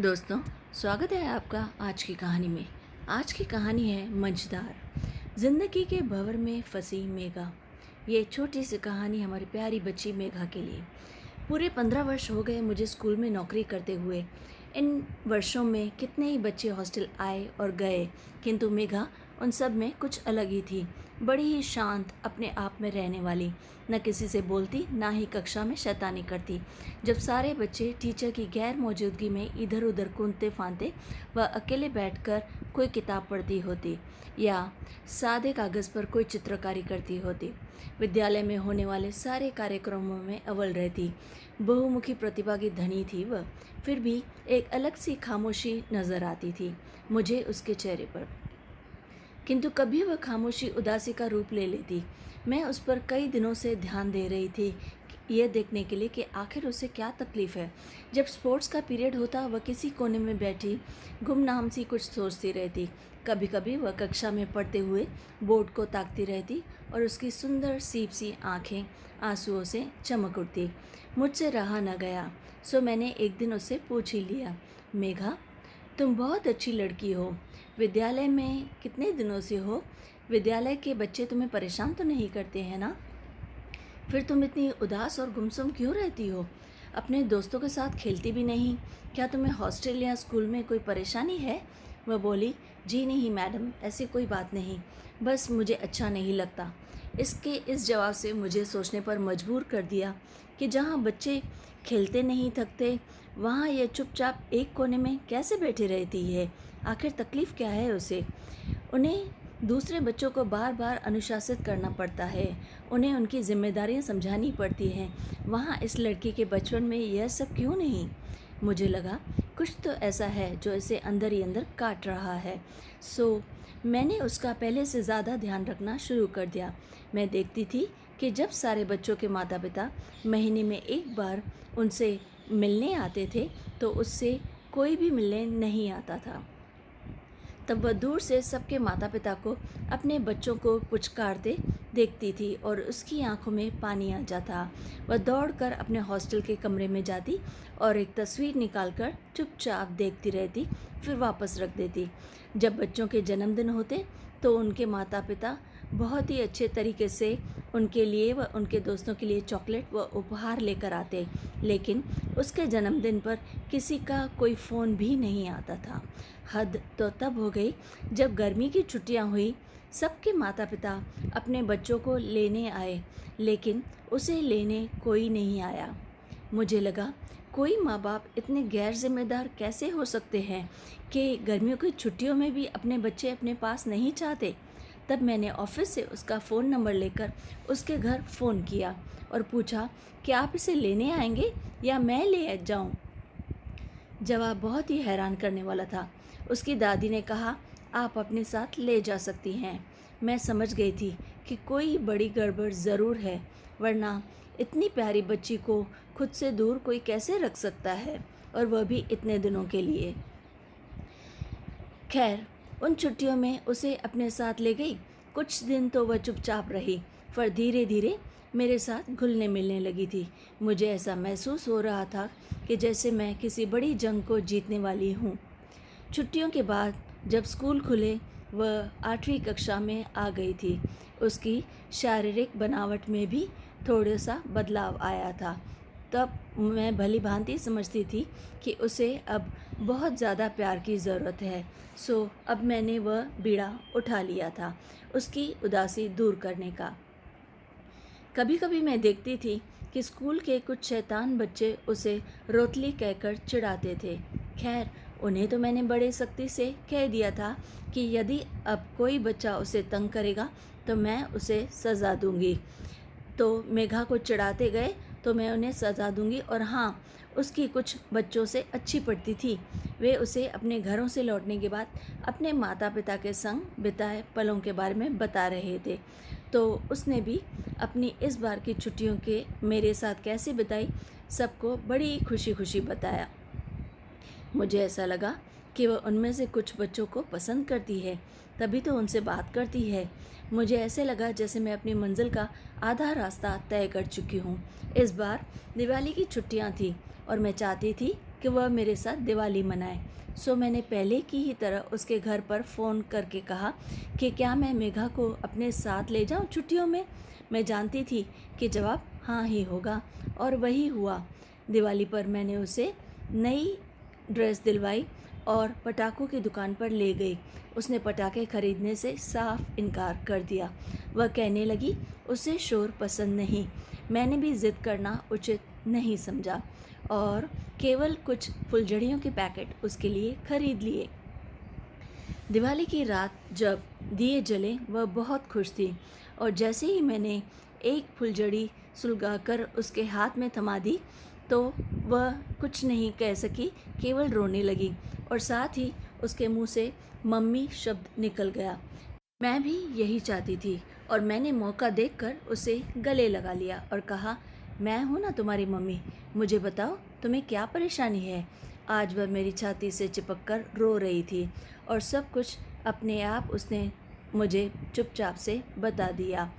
दोस्तों, स्वागत है आपका आज की कहानी में। आज की कहानी है मझधार। जिंदगी के भंवर में फंसी मेघा। ये छोटी सी कहानी हमारी प्यारी बच्ची मेघा के लिए। पूरे 15 वर्ष हो गए मुझे स्कूल में नौकरी करते हुए। इन वर्षों में कितने ही बच्चे हॉस्टल आए और गए, किंतु मेघा उन सब में कुछ अलग ही थी। बड़ी ही शांत, अपने आप में रहने वाली, न किसी से बोलती, ना ही कक्षा में शैतानी करती। जब सारे बच्चे टीचर की गैर मौजूदगी में इधर उधर कूदते फांदते, वह अकेले बैठकर कोई किताब पढ़ती होती या सादे कागज़ पर कोई चित्रकारी करती होती। विद्यालय में होने वाले सारे कार्यक्रमों में अव्वल रहती। बहुमुखी प्रतिभा की धनी थी वह। फिर भी एक अलग सी खामोशी नजर आती थी मुझे उसके चेहरे पर। किंतु कभी वह खामोशी उदासी का रूप ले लेती। मैं उस पर कई दिनों से ध्यान दे रही थी, यह देखने के लिए कि आखिर उसे क्या तकलीफ है। जब स्पोर्ट्स का पीरियड होता, वह किसी कोने में बैठी गुमनाम सी कुछ सोचती रहती। कभी कभी वह कक्षा में पढ़ते हुए बोर्ड को ताकती रहती और उसकी सुंदर सीप सी आंखें आंसुओं से चमक उठती। मुझसे रहा न गया, सो मैंने एक दिन उससे पूछ ही लिया, मेघा, तुम बहुत अच्छी लड़की हो। विद्यालय में कितने दिनों से हो? विद्यालय के बच्चे तुम्हें परेशान तो नहीं करते हैं ना? फिर तुम इतनी उदास और गुमसुम क्यों रहती हो? अपने दोस्तों के साथ खेलती भी नहीं? क्या तुम्हें हॉस्टल या स्कूल में कोई परेशानी है? वह बोली, जी नहीं मैडम, ऐसी कोई बात नहीं, बस मुझे अच्छा नहीं लगता। इसके इस जवाब से मुझे सोचने पर मजबूर कर दिया कि जहाँ बच्चे खेलते नहीं थकते, वहाँ यह चुपचाप एक कोने में कैसे बैठी रहती है। आखिर तकलीफ़ क्या है उसे? उन्हें दूसरे बच्चों को बार बार अनुशासित करना पड़ता है, उन्हें उनकी जिम्मेदारियां समझानी पड़ती हैं। वहाँ इस लड़की के बचपन में यह सब क्यों नहीं? मुझे लगा कुछ तो ऐसा है जो इसे अंदर ही अंदर काट रहा है। सो मैंने उसका पहले से ज़्यादा ध्यान रखना शुरू कर दिया। मैं देखती थी कि जब सारे बच्चों के माता पिता महीने में एक बार उनसे मिलने आते थे, तो उससे कोई भी मिलने नहीं आता था। तब वह दूर से सबके माता पिता को अपने बच्चों को पुचकारते देखती थी और उसकी आंखों में पानी आ जाता। वह दौड़कर अपने हॉस्टल के कमरे में जाती और एक तस्वीर निकालकर चुपचाप देखती रहती, फिर वापस रख देती। जब बच्चों के जन्मदिन होते तो उनके माता पिता बहुत ही अच्छे तरीके से उनके लिए व उनके दोस्तों के लिए चॉकलेट व उपहार लेकर आते, लेकिन उसके जन्मदिन पर किसी का कोई फ़ोन भी नहीं आता था। हद तो तब हो गई जब गर्मी की छुट्टियां हुई। सबके माता पिता अपने बच्चों को लेने आए, लेकिन उसे लेने कोई नहीं आया। मुझे लगा कोई माँ बाप इतने गैर जिम्मेदार कैसे हो सकते हैं कि गर्मियों की छुट्टियों में भी अपने बच्चे अपने पास नहीं चाहते। तब मैंने ऑफिस से उसका फ़ोन नंबर लेकर उसके घर फ़ोन किया और पूछा कि आप इसे लेने आएंगे या मैं ले जाऊं। जवाब बहुत ही हैरान करने वाला था। उसकी दादी ने कहा, आप अपने साथ ले जा सकती हैं। मैं समझ गई थी कि कोई बड़ी गड़बड़ ज़रूर है, वरना इतनी प्यारी बच्ची को खुद से दूर कोई कैसे रख सकता है, और वह भी इतने दिनों के लिए। खैर, उन छुट्टियों में उसे अपने साथ ले गई। कुछ दिन तो वह चुपचाप रही, पर धीरे धीरे मेरे साथ घुलने मिलने लगी थी। मुझे ऐसा महसूस हो रहा था कि जैसे मैं किसी बड़ी जंग को जीतने वाली हूँ। छुट्टियों के बाद जब स्कूल खुले, वह 8वीं कक्षा में आ गई थी। उसकी शारीरिक बनावट में भी थोड़ा सा बदलाव आया था। तब मैं भली भांति समझती थी कि उसे अब बहुत ज़्यादा प्यार की ज़रूरत है। सो अब मैंने वह बीड़ा उठा लिया था, उसकी उदासी दूर करने का। कभी कभी मैं देखती थी कि स्कूल के कुछ शैतान बच्चे उसे रोतली कहकर चिढ़ाते थे। खैर, उन्हें तो मैंने बड़े सख्ती से कह दिया था कि यदि अब कोई बच्चा उसे तंग करेगा तो मैं उसे सज़ा दूंगी। तो मेघा को चिढ़ाते गए तो मैं उन्हें सज़ा दूंगी। और हाँ, उसकी कुछ बच्चों से अच्छी पड़ती थी। वे उसे अपने घरों से लौटने के बाद अपने माता पिता के संग बिताए पलों के बारे में बता रहे थे। तो उसने भी अपनी इस बार की छुट्टियों के मेरे साथ कैसे बिताई, सबको बड़ी खुशी खुशी बताया। मुझे ऐसा लगा कि वह उनमें से कुछ बच्चों को पसंद करती है, तभी तो उनसे बात करती है। मुझे ऐसे लगा जैसे मैं अपनी मंजिल का आधा रास्ता तय कर चुकी हूँ। इस बार दिवाली की छुट्टियाँ थी और मैं चाहती थी कि वह मेरे साथ दिवाली मनाए। सो मैंने पहले की ही तरह उसके घर पर फ़ोन करके कहा कि क्या मैं मेघा को अपने साथ ले जाऊं छुट्टियों में। मैं जानती थी कि जवाब हाँ ही होगा, और वही हुआ। दिवाली पर मैंने उसे नई ड्रेस दिलवाई और पटाखों की दुकान पर ले गई। उसने पटाखे खरीदने से साफ इनकार कर दिया। वह कहने लगी उसे शोर पसंद नहीं। मैंने भी ज़िद करना उचित नहीं समझा और केवल कुछ फुलझड़ियों के पैकेट उसके लिए खरीद लिए। दिवाली की रात जब दिए जले वह बहुत खुश थी, और जैसे ही मैंने एक फुलझड़ी सुलगाकर उसके हाथ में थमा दी तो वह कुछ नहीं कह सकी, केवल रोने लगी, और साथ ही उसके मुंह से मम्मी शब्द निकल गया। मैं भी यही चाहती थी और मैंने मौका देखकर उसे गले लगा लिया और कहा, मैं हूँ ना तुम्हारी मम्मी, मुझे बताओ तुम्हें क्या परेशानी है। आज वह मेरी छाती से चिपक कर रो रही थी और सब कुछ अपने आप उसने मुझे चुपचाप से बता दिया।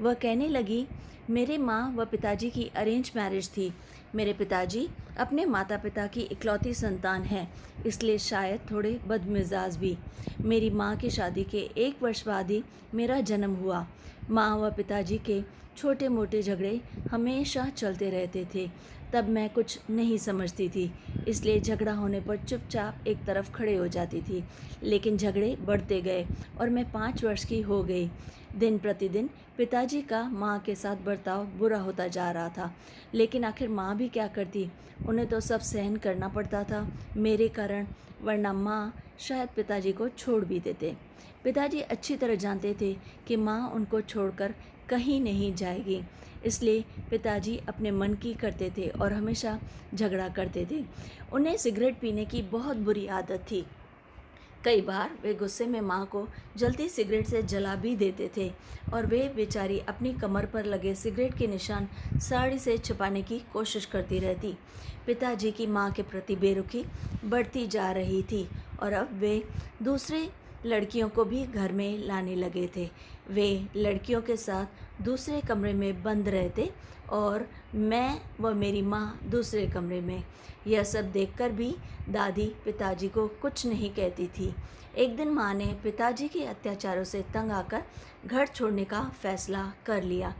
वह कहने लगी, मेरे माँ व पिताजी की अरेंज मैरिज थी। मेरे पिताजी अपने माता पिता की इकलौती संतान हैं, इसलिए शायद थोड़े बदमिजाज भी। मेरी माँ की शादी के 1 वर्ष बाद ही मेरा जन्म हुआ। माँ व पिताजी के छोटे मोटे झगड़े हमेशा चलते रहते थे। तब मैं कुछ नहीं समझती थी, इसलिए झगड़ा होने पर चुपचाप एक तरफ खड़े हो जाती थी। लेकिन झगड़े बढ़ते गए और मैं 5 वर्ष की हो गई। दिन प्रतिदिन पिताजी का माँ के साथ बर्ताव बुरा होता जा रहा था, लेकिन आखिर माँ भी क्या करती, उन्हें तो सब सहन करना पड़ता था मेरे कारण, वरना माँ शायद पिताजी को छोड़ भी देते। पिताजी अच्छी तरह जानते थे कि माँ उनको छोड़कर कहीं नहीं जाएगी, इसलिए पिताजी अपने मन की करते थे और हमेशा झगड़ा करते थे। उन्हें सिगरेट पीने की बहुत बुरी आदत थी। कई बार वे गुस्से में माँ को जलती सिगरेट से जला भी देते थे और वे बेचारी अपनी कमर पर लगे सिगरेट के निशान साड़ी से छिपाने की कोशिश करती रहती। पिताजी की माँ के प्रति बेरुखी बढ़ती जा रही थी और अब वे दूसरे लड़कियों को भी घर में लाने लगे थे। वे लड़कियों के साथ दूसरे कमरे में बंद रहते और मैं व मेरी माँ दूसरे कमरे में। यह सब देखकर भी दादी पिताजी को कुछ नहीं कहती थी। एक दिन माँ ने पिताजी के अत्याचारों से तंग आकर घर छोड़ने का फैसला कर लिया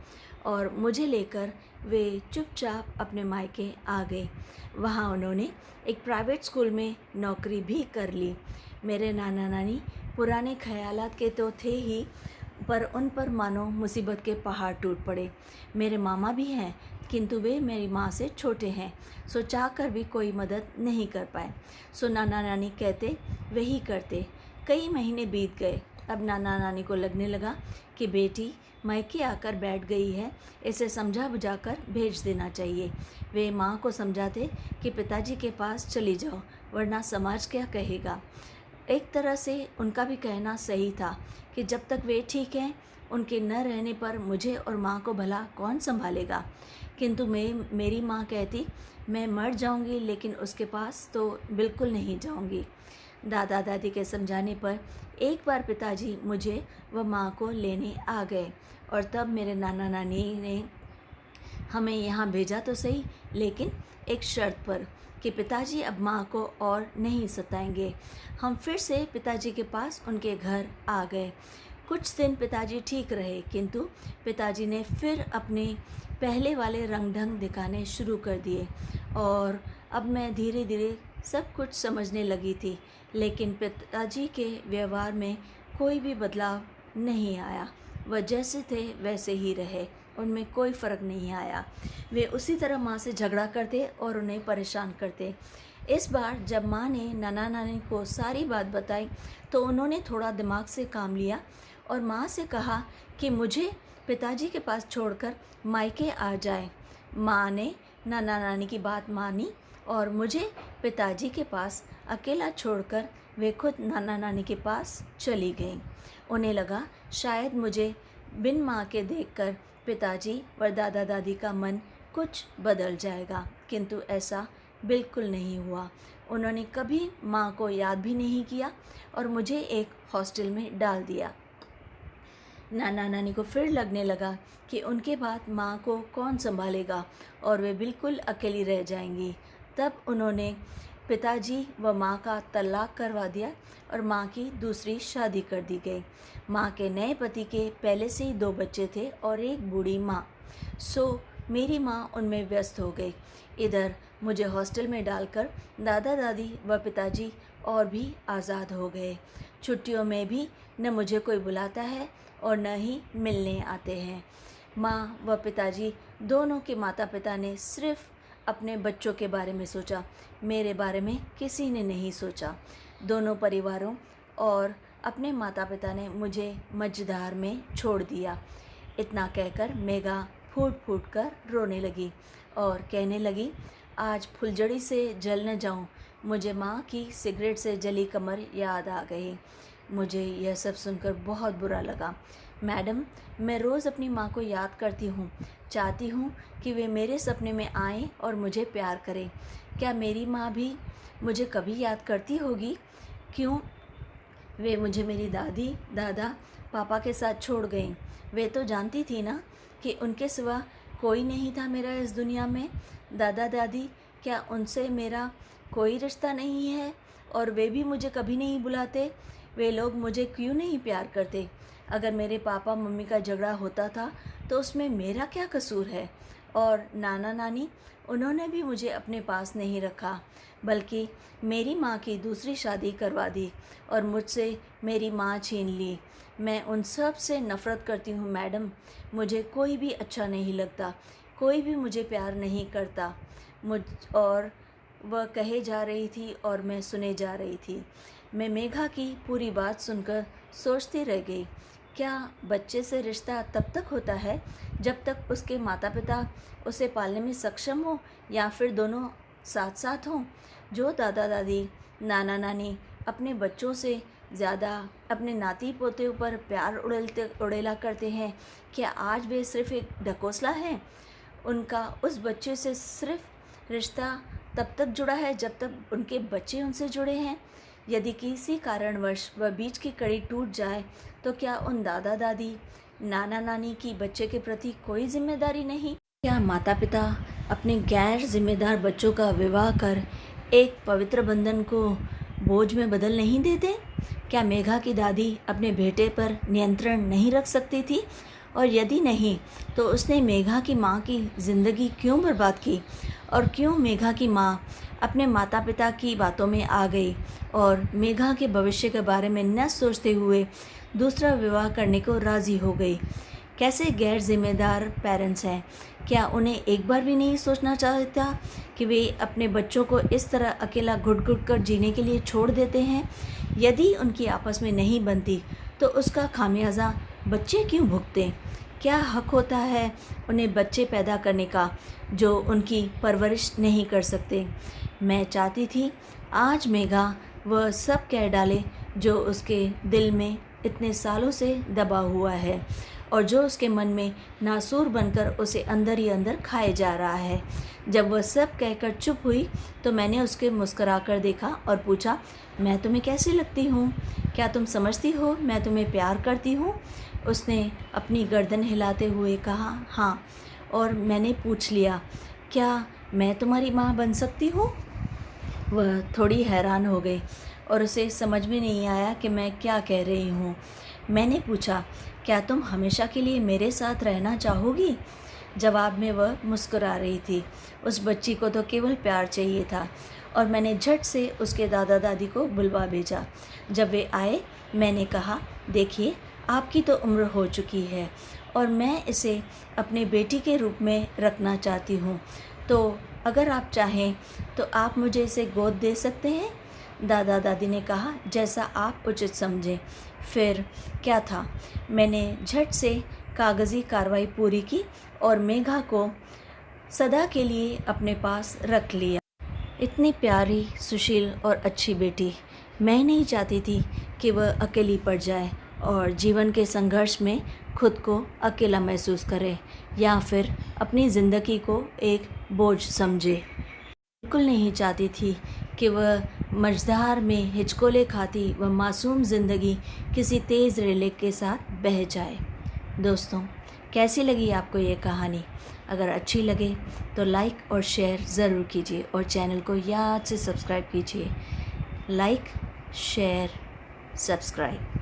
और मुझे लेकर वे चुपचाप अपने मायके आ गए। वहाँ उन्होंने एक प्राइवेट स्कूल में नौकरी भी कर ली। मेरे नाना नानी पुराने ख्यालात के तो थे ही, पर उन पर मानो मुसीबत के पहाड़ टूट पड़े। मेरे मामा भी हैं, किंतु वे मेरी माँ से छोटे हैं, सो चाह कर भी कोई मदद नहीं कर पाए। सो नाना नानी कहते वही करते। कई महीने बीत गए। अब नाना नानी को लगने लगा कि बेटी मायके आकर बैठ गई है, इसे समझा बुझाकर भेज देना चाहिए। वे माँ को समझाते कि पिताजी के पास चली जाओ, वरना समाज क्या कहेगा। एक तरह से उनका भी कहना सही था कि जब तक वे ठीक हैं, उनके न रहने पर मुझे और माँ को भला कौन संभालेगा। किंतु मेरी माँ कहती, मैं मर जाऊँगी लेकिन उसके पास तो बिल्कुल नहीं जाऊँगी। दादा दादी के समझाने पर एक बार पिताजी मुझे व माँ को लेने आ गए, और तब मेरे नाना नानी ने हमें यहाँ भेजा तो सही, लेकिन एक शर्त पर कि पिताजी अब माँ को और नहीं सताएंगे। हम फिर से पिताजी के पास उनके घर आ गए। कुछ दिन पिताजी ठीक रहे, किंतु पिताजी ने फिर अपने पहले वाले रंग ढंग दिखाने शुरू कर दिए, और अब मैं धीरे धीरे सब कुछ समझने लगी थी। लेकिन पिताजी के व्यवहार में कोई भी बदलाव नहीं आया। वह जैसे थे वैसे ही रहे, उनमें कोई फ़र्क नहीं आया। वे उसी तरह माँ से झगड़ा करते और उन्हें परेशान करते। इस बार जब माँ ने नाना नानी को सारी बात बताई तो उन्होंने थोड़ा दिमाग से काम लिया और माँ से कहा कि मुझे पिताजी के पास छोड़कर मायके आ जाए। माँ ने नाना नानी की बात मानी और मुझे पिताजी के पास अकेला छोड़कर वे खुद नाना नानी के पास चली गईं। उन्हें लगा शायद मुझे बिन माँ के देखकर पिताजी व दादा दादी का मन कुछ बदल जाएगा, किंतु ऐसा बिल्कुल नहीं हुआ। उन्होंने कभी माँ को याद भी नहीं किया और मुझे एक हॉस्टल में डाल दिया। नाना नानी को फिर लगने लगा कि उनके बाद माँ को कौन संभालेगा और वे बिल्कुल अकेली रह जाएंगी। तब उन्होंने पिताजी व माँ का तलाक करवा दिया और माँ की दूसरी शादी कर दी गई। माँ के नए पति के पहले से ही 2 बच्चे थे और एक बूढ़ी माँ। सो मेरी माँ उनमें व्यस्त हो गई। इधर मुझे हॉस्टल में डालकर दादा दादी व पिताजी और भी आज़ाद हो गए। छुट्टियों में भी न मुझे कोई बुलाता है और न ही मिलने आते हैं। माँ व पिताजी दोनों के माता पिता ने सिर्फ अपने बच्चों के बारे में सोचा, मेरे बारे में किसी ने नहीं सोचा। दोनों परिवारों और अपने माता पिता ने मुझे मझधार में छोड़ दिया। इतना कहकर मेघा फूट फूट कर रोने लगी और कहने लगी, आज फुलझड़ी से जल न जाऊं, मुझे माँ की सिगरेट से जली कमर याद आ गई। मुझे यह सब सुनकर बहुत बुरा लगा। मैडम, मैं रोज़ अपनी माँ को याद करती हूँ, चाहती हूँ कि वे मेरे सपने में आएं और मुझे प्यार करें। क्या मेरी माँ भी मुझे कभी याद करती होगी? क्यों वे मुझे मेरी दादी दादा पापा के साथ छोड़ गईं? वे तो जानती थी ना कि उनके सिवा कोई नहीं था मेरा इस दुनिया में। दादा दादी, क्या उनसे मेरा कोई रिश्ता नहीं है? और वे भी मुझे कभी नहीं बुलाते। वे लोग मुझे क्यों नहीं प्यार करते? अगर मेरे पापा मम्मी का झगड़ा होता था तो उसमें मेरा क्या कसूर है? और नाना नानी, उन्होंने भी मुझे अपने पास नहीं रखा, बल्कि मेरी माँ की दूसरी शादी करवा दी और मुझसे मेरी माँ छीन ली। मैं उन सब से नफ़रत करती हूँ मैडम। मुझे कोई भी अच्छा नहीं लगता, कोई भी मुझे प्यार नहीं करता। और वह कहे जा रही थी और मैं सुने जा रही थी। मैं मेघा की पूरी बात सुनकर सोचती रह गई। क्या बच्चे से रिश्ता तब तक होता है जब तक उसके माता पिता उसे पालने में सक्षम हो, या फिर दोनों साथ साथ हों? जो दादा दादी नाना नानी अपने बच्चों से ज़्यादा अपने नाती पोते पर प्यार उड़ेला करते हैं, क्या आज वे सिर्फ़ एक ढकोसला है? उनका उस बच्चे से सिर्फ रिश्ता तब तक जुड़ा है जब तक उनके बच्चे उनसे जुड़े हैं। यदि किसी कारणवश वह बीच की कड़ी टूट जाए तो क्या उन दादा दादी नाना नानी की बच्चे के प्रति कोई जिम्मेदारी नहीं? क्या माता पिता अपने गैर जिम्मेदार बच्चों का विवाह कर एक पवित्र बंधन को बोझ में बदल नहीं देते? क्या मेघा की दादी अपने बेटे पर नियंत्रण नहीं रख सकती थी? और यदि नहीं तो उसने मेघा की माँ की ज़िंदगी क्यों बर्बाद की? और क्यों मेघा की माँ अपने माता पिता की बातों में आ गई और मेघा के भविष्य के बारे में न सोचते हुए दूसरा विवाह करने को राज़ी हो गई? कैसे गैर जिम्मेदार पेरेंट्स हैं! क्या उन्हें एक बार भी नहीं सोचना चाहता कि वे अपने बच्चों को इस तरह अकेला घुट घुट कर जीने के लिए छोड़ देते हैं? यदि उनकी आपस में नहीं बनती तो उसका खामियाजा बच्चे क्यों भुगतें? क्या हक होता है उन्हें बच्चे पैदा करने का जो उनकी परवरिश नहीं कर सकते? मैं चाहती थी आज मेघा वह सब कह डाले जो उसके दिल में इतने सालों से दबा हुआ है और जो उसके मन में नासूर बनकर उसे अंदर ही अंदर खाए जा रहा है। जब वह सब कहकर चुप हुई तो मैंने उसके मुस्कुराकर देखा और पूछा, मैं तुम्हें कैसी लगती हूँ? क्या तुम समझती हो मैं तुम्हें प्यार करती हूँ? उसने अपनी गर्दन हिलाते हुए कहा, हाँ। और मैंने पूछ लिया, क्या मैं तुम्हारी माँ बन सकती हूँ? वह थोड़ी हैरान हो गई और उसे समझ में नहीं आया कि मैं क्या कह रही हूँ। मैंने पूछा, क्या तुम हमेशा के लिए मेरे साथ रहना चाहोगी? जवाब में वह मुस्कुरा रही थी। उस बच्ची को तो केवल प्यार चाहिए था और मैंने झट से उसके दादा दादी को बुलवा भेजा। जब वे आए मैंने कहा, देखिए आपकी तो उम्र हो चुकी है और मैं इसे अपनी बेटी के रूप में रखना चाहती हूँ, तो अगर आप चाहें तो आप मुझे इसे गोद दे सकते हैं। दादा दादी ने कहा, जैसा आप उचित समझें। फिर क्या था, मैंने झट से कागज़ी कार्रवाई पूरी की और मेघा को सदा के लिए अपने पास रख लिया। इतनी प्यारी, सुशील और अच्छी बेटी, मैं नहीं चाहती थी कि वह अकेली पड़ जाए और जीवन के संघर्ष में खुद को अकेला महसूस करे या फिर अपनी ज़िंदगी को एक बोझ समझे। बिल्कुल नहीं चाहती थी कि वह मझधार में हिचकोले खाती वह मासूम ज़िंदगी किसी तेज़ रेले के साथ बह जाए। दोस्तों, कैसी लगी आपको ये कहानी? अगर अच्छी लगे तो लाइक और शेयर ज़रूर कीजिए और चैनल को याद से सब्सक्राइब कीजिए। Like, share, subscribe.